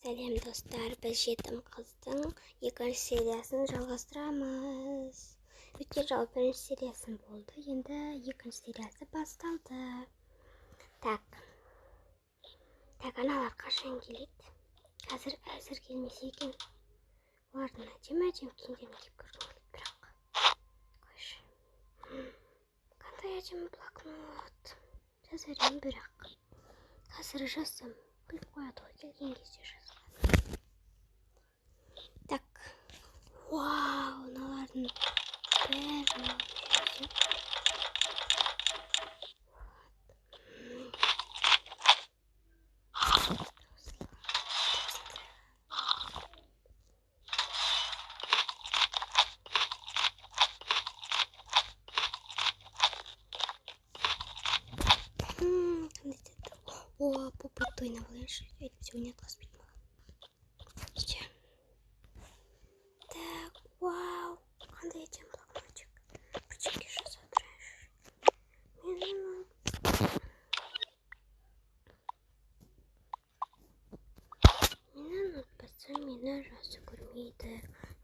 Сәлем достар, біз жетім қыздың екінші сериясын жалғастырамыз. Өткен жолы бірінші сериясын болды, енді екінші сериясы басталды. Так, аналар қашан келеді? Қазір әзір келмесе екен. Олардың әдемі киімдерін киіп көргім келеді, бірақ қойшы. Қандай әдемі блокнот. Жазарым, бірақ қазір жазсам күліп қояды ғой, келген кезде жазылады. Так, вау, мыналардың бәрін о, попыт тойна алайыншы. Сегодня отказывать мало. Так, вау, қандай әдемі блокнотик. Бірдеңе жазып отырайыншы. Мені ұнатпаса, мені жасы көрмейді,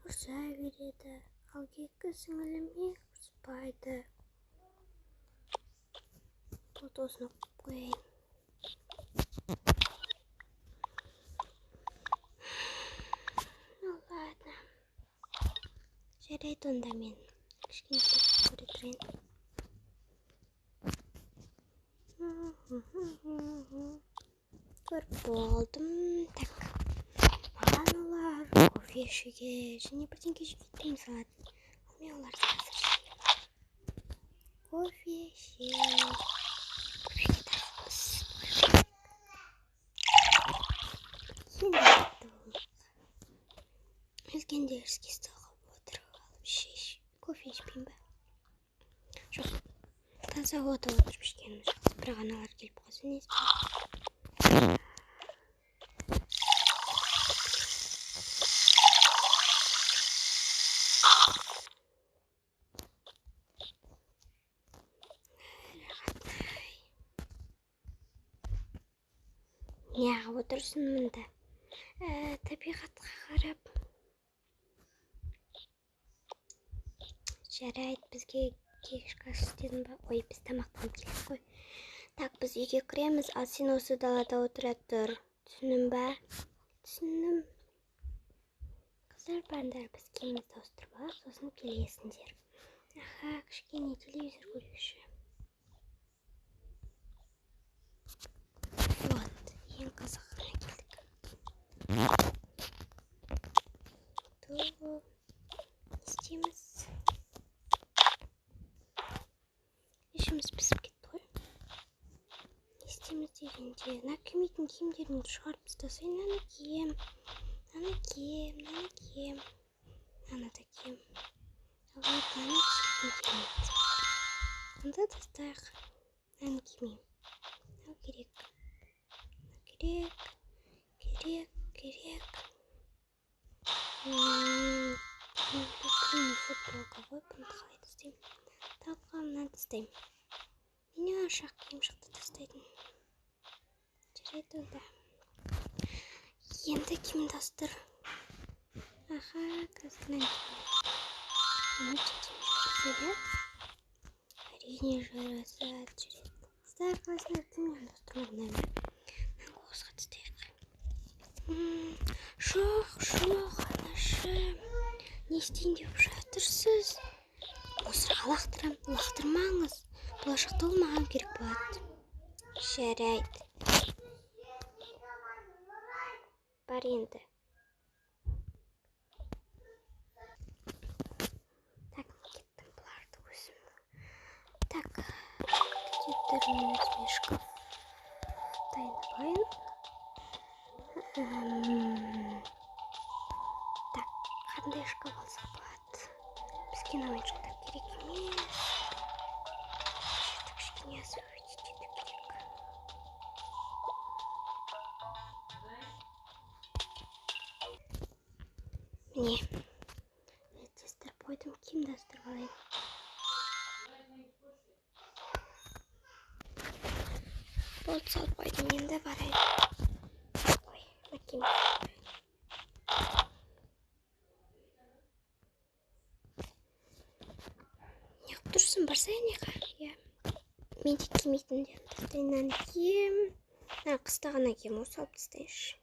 ұрса береді. Ал екі сіңіліме ұрыспайды. Бұл осыны қойайын. Ладно. Жарайды онда мен кішкене көре тұрайын. Көріп болдым. Так, маған олар кофе ішуге және бірдеңе жеуге тыйым салады. Ал мен оларды қазір жеймін. Кофе ішейін. Кофеге тартымыз. Өлгенде іске столға отырып алып кофе ішпеймін ба? Жоқ, таза ота отырып ішкенім жақсы, бірақ аналар келіп қалса не істеймін? Неғып отырсын мұнда? Табиғатқа қарап. Жарайды, бізге кешкі ас істедің ба? Ой, біз тамақтанып келдік қой. Так, біз үйге кіреміз, ал сен осы далада отыра тұр. Түсіндің ба? Түсіндім. Қыздар барындар, біз киімімізді ауыстырып алайық, сосын келесіңдер. Аха, кішкене телевизор көрейікші. Вот, ең қызығына келдік. Істейміз. Ішіміз пісіп кетті ғой. Істейміз дегенде, ана кимейтін киімдерімді шығарып тастасайын. Ана кием. Ана да кием. А вот ана киім келмейді. Онда тастайық. Ана кимеймін. Ал керек. Футболка ғой, бұны қалай тастаймын? Талқымнан тастаймын. Мен ашақ киім шықты тастайтын. Жарайды онда. Енді киімді ауыстыр. Аха, қазір мынаны киім жарасады. Әрине жарасады. Қыздар қаласында киімді ауыстырмадым. Мен қоқысқа тастайық. Жоқ, анашым. Не істейін деп жатырсыз? Мусорға лақтырмаңыз. Болашақта ол маған керек болады. Жарайды. Бар енді. Так, кеттім бұларды өзім. Так, кеттермен өзіме шкаф дайындалайын. Так, қандай шкаф алсақ болады? Бізге ойыншықтар керек емес. Кішкене освободить ету керек. Міне, тестер қойдым, киімді ауыстырып алайын. Болды, салып қойдым, енді барайын. Ой, киім. барсайын иә. Мен де кимейтін де тастайынан кием. Қыста ғана кием, осы алып тастайыншы.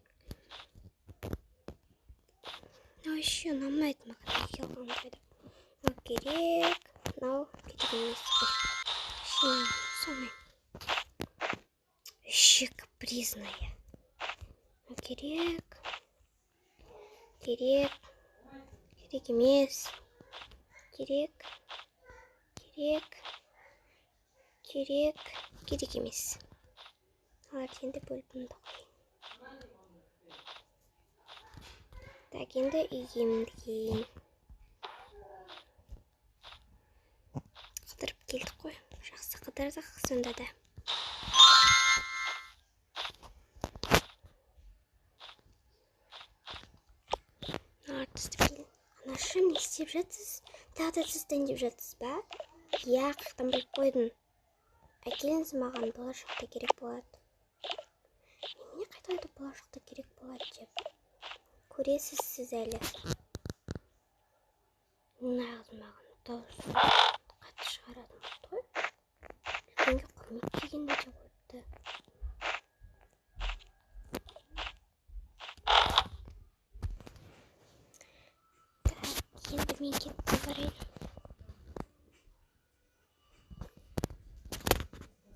Еще ұнамайды маған неге алғандайды. Мынау керек, мынау керек емес. Самый. Еще капризная. Керек. Керек емес. Керек емес. Аларды енді бөліп мұнда қойын. Так, енді үйгемдейін. Қыдырып келдік қой. Жақсы қыдырдық сонда да. Анашым, не істеп жатсыз? Тағы да сізден деп жатсыз ба? Иә, қақтан біліп қойдың. Әкеліңіз маған, болашақта керек болады. Немене қайтады болашақта керек болады деп? Көресіз сіз әлі. Неғылды маған дауысы қатты шығарадым ғой. Үлкенге құрмет дегенде де қойыпты. Енді мен кетті барайын.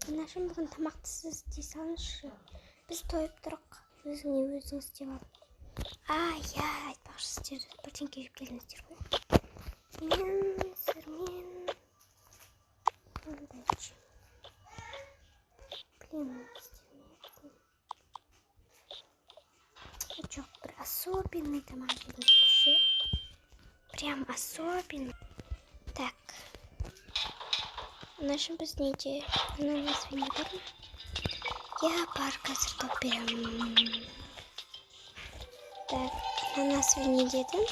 Анашым, бүгін тамақты сіз істей салыңызшы. Біз тойып тұрық. Өзіңе өзің істеп ал. Иә, айтпақшы сіздер бірдеңке жеп келіңіздер ғой. Мен сырмен қандай жеймін. Блин, істемейді. Жоқ, бір особенный тамақ жеймін. Прям особенный. Так. Анашым, біз неде? Ананас вене бар ма? Я бар, қазір топ беремін. Так, ананас вене дедім.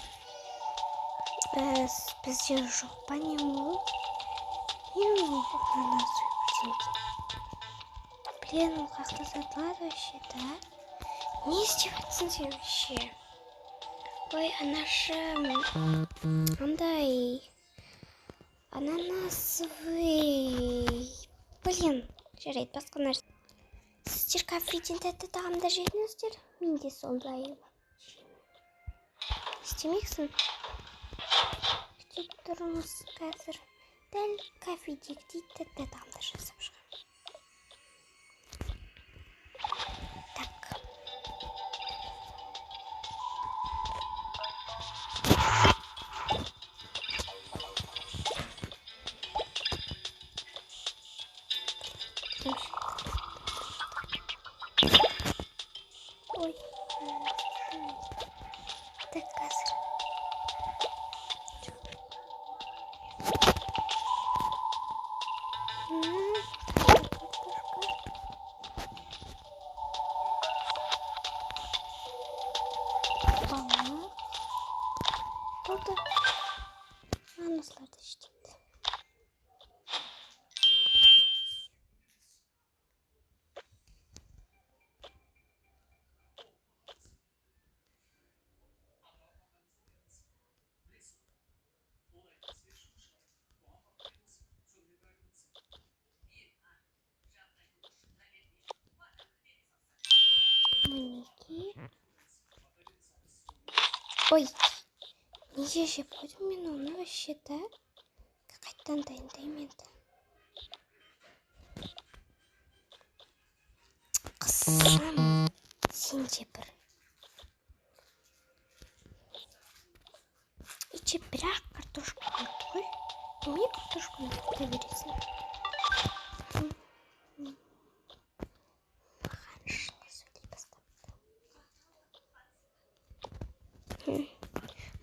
Бізде жоқ па не ол? Не ол ананас бірдеңке? Блин, ол қақта сатылады вообще, да? Не істеп жатсың сен вообще? Ой, анашым, андай ананасовый. Блин, жарайды, басқа нәрсе. Сіздер кафеден тәтті тағамдар жедіңіздер? Мен де сондай. Істемексің? Күтіп тұрыңыз қазір. Дәл кафедегідей тәтті тағамдар жасап шығамын. Так. Ой. Так, қазір. Болды. Анастарды іштейді. Мінеки. Ой. Неге жеп қойдым мен оны вообще, да? Қайттан дайындаймын енді. Қызым, сен де бір. Иче бірақ картошка болды ғой. Неме картошканы құта бересің? Маған жылы сөйлей бастапты.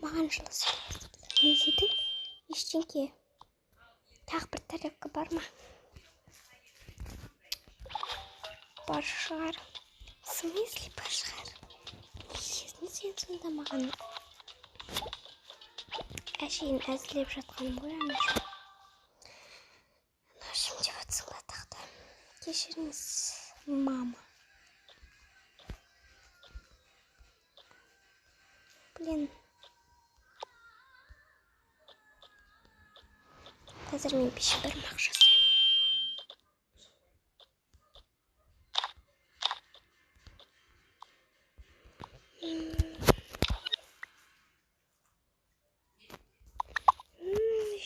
Маған жылы сөйлей бастапты. Не дедің? Ештеңке. Тағы бір тарелка бар ма? Бар шығар. В смысле бар шығар? Несін сен сонда маған? Әшейін әзілеп жатқаным ғой, анашым. Анашым деп атсың ба тақта. Кешіріңіз, мама. Блин. Қазір мен беш бармақ жасаймын.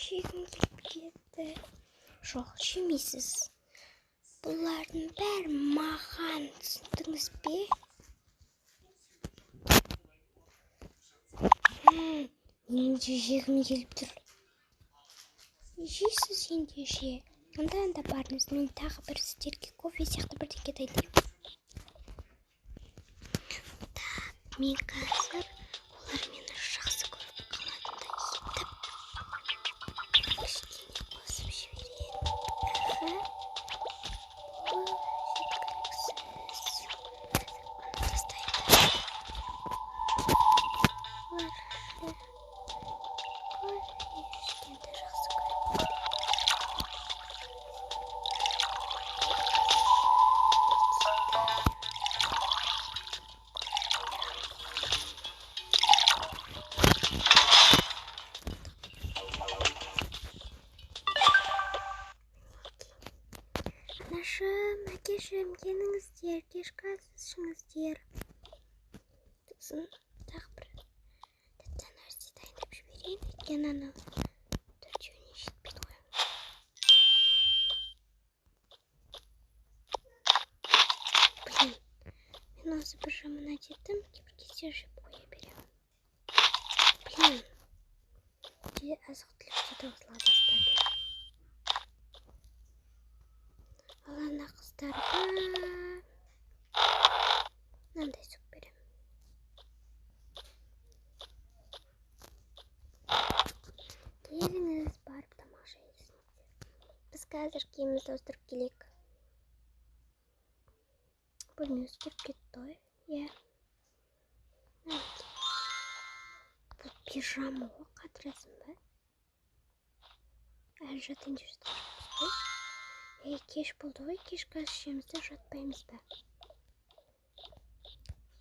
Жегім келіп кетті. Жоқ, жемейсіз. Бұлардың бәрі маған, түсіндіңіз бе? Менің де жегім келіп тұр. Жейсіз енді же. Анда барыңыз, мен тағы бір сіздерге кофе сияқты бірдеңе дайындаймын. Мен қазір олар мені жақсы көріп қалатындай етіп кішкене қосып жіберейін. Бұл жеткіліксіз. Тастайды. Олар кофе ішкенді жақсы көріп. Анашым, әкешім, келіңіздер, кешкі ас ішіңіздер. Сосын тағы бір тәтті нәрсе дайындап жіберейін, өйткені анау төртеуіне жетпейді ғой. Блин, мен осы бір жаман әдетім, кейбір кезде жеп қоя беремін. Блин, азық-түлікте таусыла бастады. Ал ана қыздарға мынандай суп беремін. Келіңіз, барып тамақ жейсіңіздер. Біз қазір киімімізді ауыстырып келейік. Бөлме өзгеріп кетті ғой. Иә. Бұл пижама ғой, қатырасың ба? Әлі жатайын деп жатқанбыз ғой. Кеш болды ғой, кешкі ас ішеміз де жатпаймыз ба?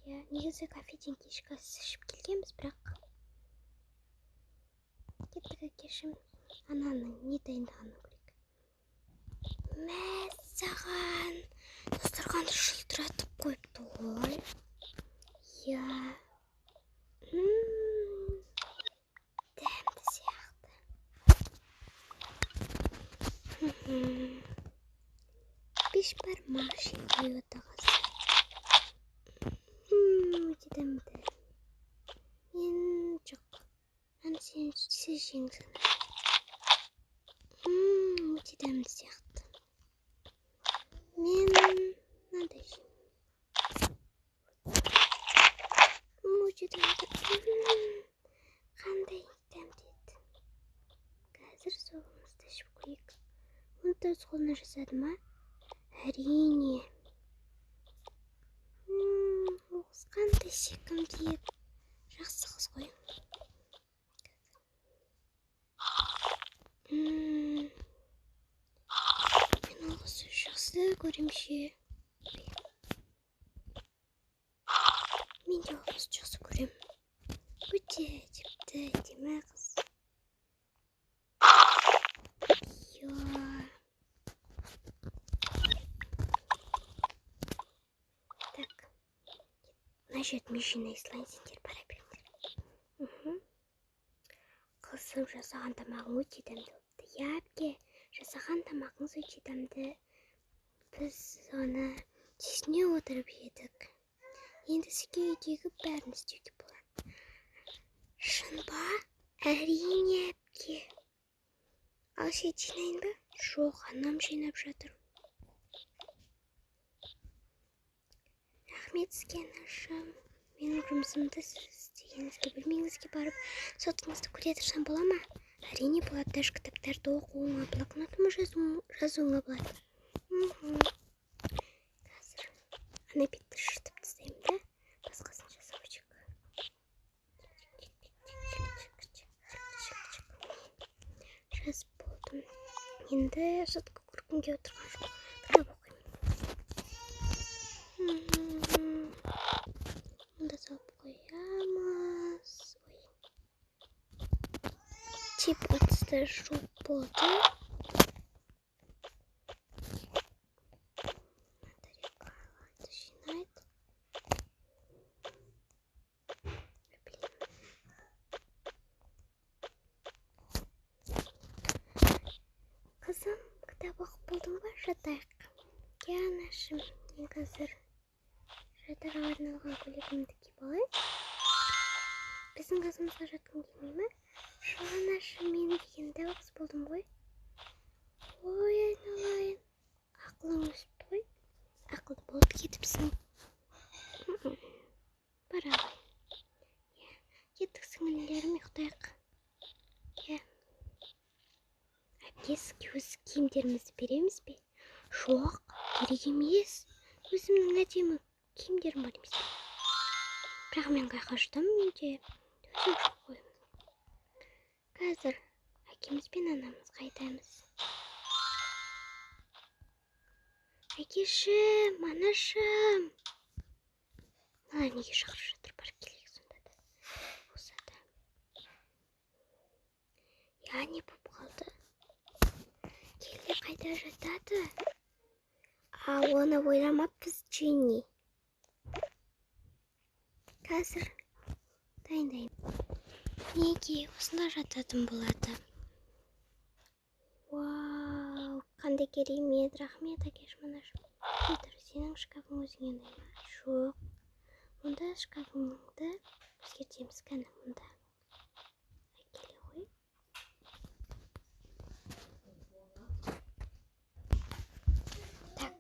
Иә, негізі кафеден кешкі ас ішіп келгенбіз, бірақ кеттік әкешім. Ананы не дайындағанын көрейік. Мәссаған, дастарханды жылтыратып қойыпты ғой. Иә. Дәмді сияқты. Беш бармақ жеп қой отағасы. Өте дәмді. Мен жоқ. Мен сіз жеңсің. Өте дәмді сияқты. Мен мынандай жеймін. Өте дәмді. Қандай дәмді еді. Қазір соғымызды ішіп көрейік. Оны өз қолына жасады ма? Әрине. Оғыз қандай секімді еді. Жақсы қыз ғой. Мен оғызды жақсы көремше. Мен де оғызды жақсы көрем. Өте тіпті әдемі қыз. Так. Значит, мешина слайд сендер бара беріңдер. Қызым жасаған тамағың өте дәмді болыпты. Иә, әпке, жасаған тамағыңыз өте дәмді. Біз оны тесіне отырып едік. Енді сізге үйдегі бәрін істеуге болады. Шын ба? Әрине, әпке. Ал сен жинайын ба? Жоқ, анам жинап жатыр. Рахмет сізге, анашым. Менің жұмысымды сіз істегеніңізге, бөлмеңізге барып сотыңызды көре тұрсам бола ма? Әрине болады, даже кітаптарды оқуыңа, блокнотыма жазуыңа болады. Қазір ана бетті шытып тастаймын да, басқасын жасаучық. Жаз болдым. Енді сотқа көргімге отырған жоқ. Кітап оқимын. Мұнда салып қоямыз. Тип 30-та жоқ. болды. Батарейкаларды жинайды. Қызым, кітап оқып болдың ба? Жатайық. Кел анашым, мен қазір жатарға арналған көйлегімді киіп алайын. Біздің қасымызға жатқың келмей ме? Жоқ анашым, мен дегенде қыз болдым ғой. Ой, айналайын. Ақылың өсіпті ғой. Ақылды болып кетіпсің. Бара ғой. Кеттік сіңілілерім, ұйықтайық. Әпкесі өз киімдерімізді береміз бе? Жоқ, керек емес. Өзімнің әдемі киімдерім бар емес пе? Бірақ мен қайқа жұтамын үйде. Өзім жоқ қой. Қазір әкеміз бен анамыз қайтамыз. Әкешім, анашым. Мына неге шақырып жатыр, барып келейік сонда да. Болса да. Я, не болып қалды? Келді қайда жатады? Оны ойламаппыз, Дженни. Қазір дайындаймын. Неге осында жататын болады? Вау, қандай керемет, рахмет әкешім, анашым. Отыр, сенің шкафың өзіңе ұнай ма? Жоқ. Онда шкафыңды өзгертеміз, кәні мұнда. Әкеле ғой. Так,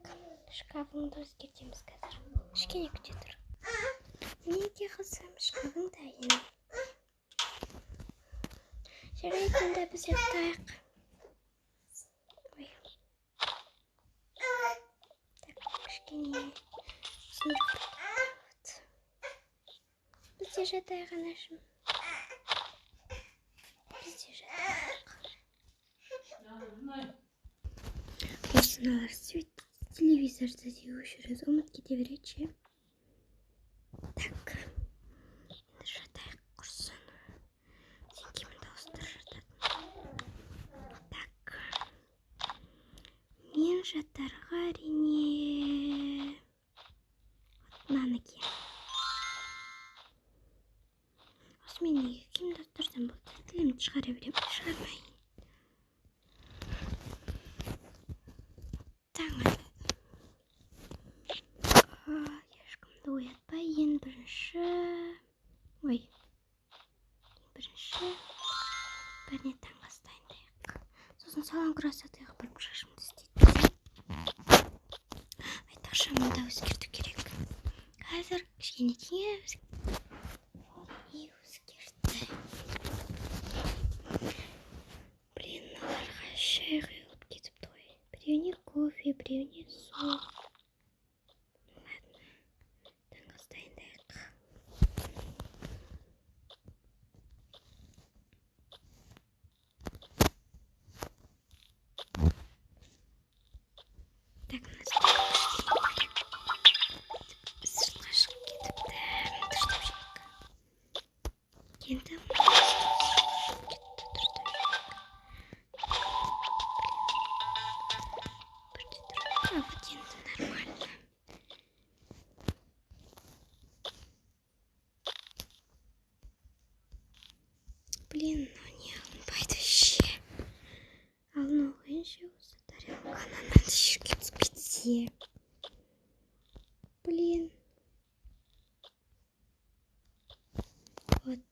шкафыңды өзгертеміз қазір. Кішкене күте тұр. Неге қызым, шкафың дайын. Жарайды, онда біз ұйықтайық. Ой. Так, кішкене. Біз де жатайық, анашым. Біз де жатайық. Осыналар телевизорды де өшіреді, ұмыт кете береді ше. Так, енді жатайық құрсын. Сен кемін дауыстар жататын. Так, мен жатарға әрине мынаны киемін. Осы мен неге киімді тұрсам болды? Тілімді шығара беремін, шығармайын. Таң атады. Ешкімді оятпай, ең бірінші бәріне таңғы ас дайындайық. Сосын салон красотаға барып шашымды істейді. Айтпақшы, мұнда өзгерту керек. Қазір кішкене өзгертті. Блин, мыналарға шай құйылып кетіпті ғой. Біреуіне кофе, біреуіне су. Ладно, таңғы ас дайындайық. Так, сыртқа шығып кетіпті. Дұрыстап жейік. Енді нормально. Блин, ну не алынбайды ше. Алынуға ше осы тарелканы надо еще кетпесе. Блин. Вот.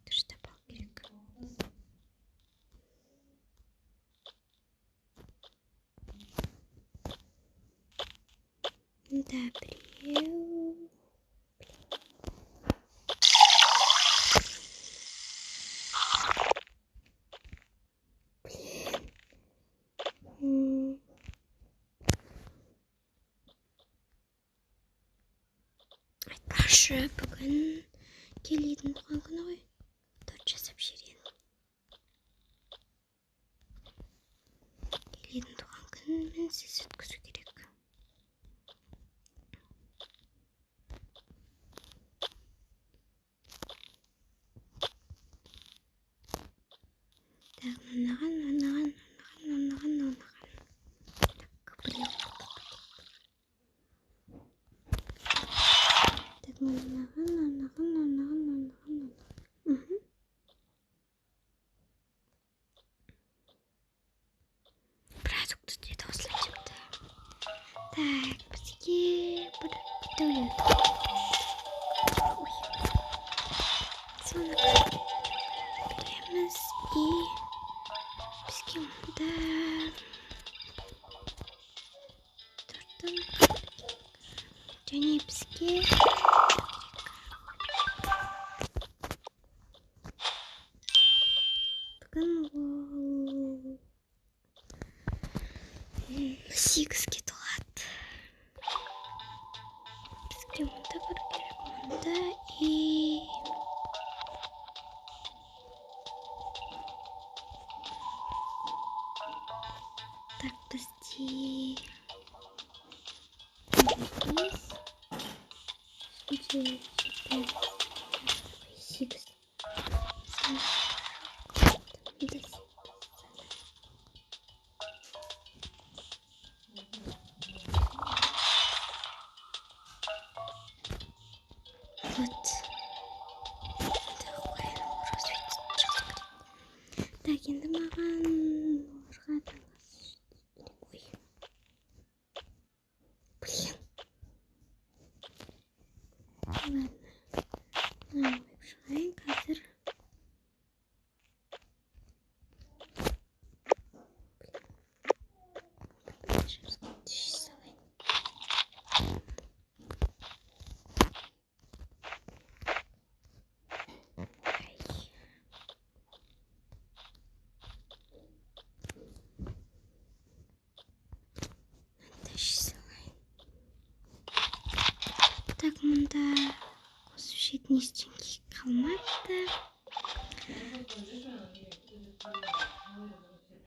Дұрыстап алу керек. Да, біреу. Айтпақшы, бүгін Келлидің туған күні ғой. Торт жасап жіберейін. Келлидің туған күнін менсіз өткізу керек. Так, мынаған. Так, біреу. Так, мынаған. Продукты дейді осылай жіпті. Так, бізге бір дөулеу. Ой. Соны көреміз и бізге мұнда тұрдым. Және бізге бүгін ол 8-ге толады. Бізге мұнда бір керек, мұнда и так, бізде 8. Вот. Такой развитие. Так, енді маған оларға таласып керек. Ой. Блин. Ладно. Қойып шығайын қазір. Так, мұнда қосып жейтін ештеңе қалмады.